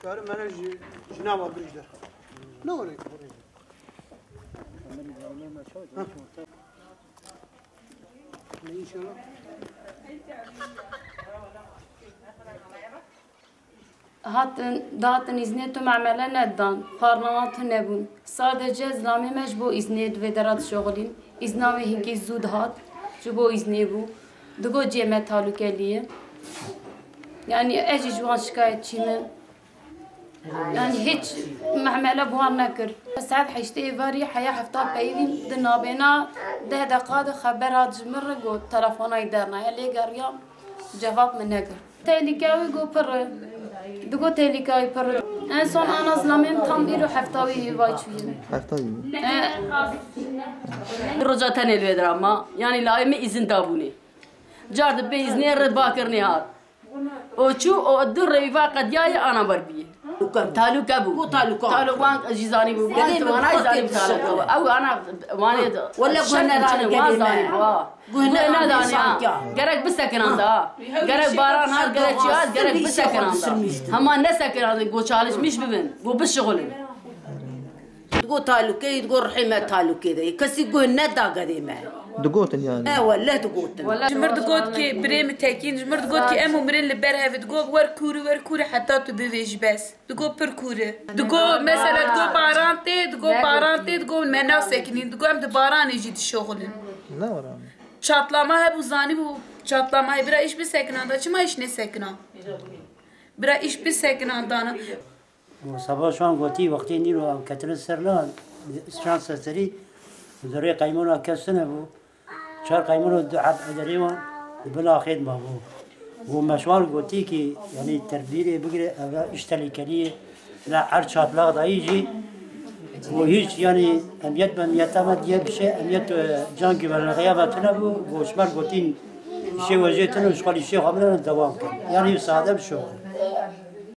Karım bana jina var bir işler. Ne oluyor? Ne inşallah? Dağıtın izni tüm amele neddan, parlamentı nebun. Sadece zlami mecbu izni vedarat şoğlin. İznave hinki zud hat, jubo izni bu. Dugo ceme talukeliye. Yani eci şu an şikayetçiyim. Yani hiç معملة بوان نكر ساعات حيشتي فاري حياة حفطة بيدين دنا بينا ده دقات خبرها جمر جو تلفونا يدارنا يلي قريام جواب من نكر تيليكاوي جو بر دقو تيليكاوي بر انسان انا ظلمين تام بيرو حفطاوي يواجهين حفطاوي رجع تاني الدراما يعني لا يم إذن دابوني جارد بيزني رد باكرني هاد وشو الدر ريفا قد جاي انا بربيه تالو كابو تالو وان جيزاني بو قلت وانا جيزاني تالو كابو او انا وانا ولا قلنا زاني قلنا داني قرق بسكن انت قرق باران هاد قرق شياد قرق بسكن انت هما نسكن انت قو چالش مش ببن قو بالشغل تقول تالو كي تقول رحمه تالو كذا كسي قو ندا قديمه دقوتن يعني ولا دقوتن جمر دقوت كي بريم تاكين جمر دقوت كي امو مرين لبرها دقوت وركوري حتى تبيش بس دقوت بركوري دقوت مثلا دقوت بارانتي دقوت منا ساكنين دقوت ام باران يجي الشغل لا ورا çatlama hep uzani bu çatlama bira iş bir seknanda çıma iş ne sekna bira iş bir seknanda sabah şu an goti vakti niro katıl serlan şans seri ذري قيمونا كسنة بو شار قيمونا دعاء أدريوان بلا خدمة بو ومشوار قوتيكي يعني تربيري بقري اشتري كليه لا عرشات لا ضايجي وهيج يعني أميت من يتمد يبشيء أميت جانكي ولا غيابة تنبو وشمار قوتين شيء وجهتنا وشغل الشيء قبلنا الدوام يعني يساعد بالشغل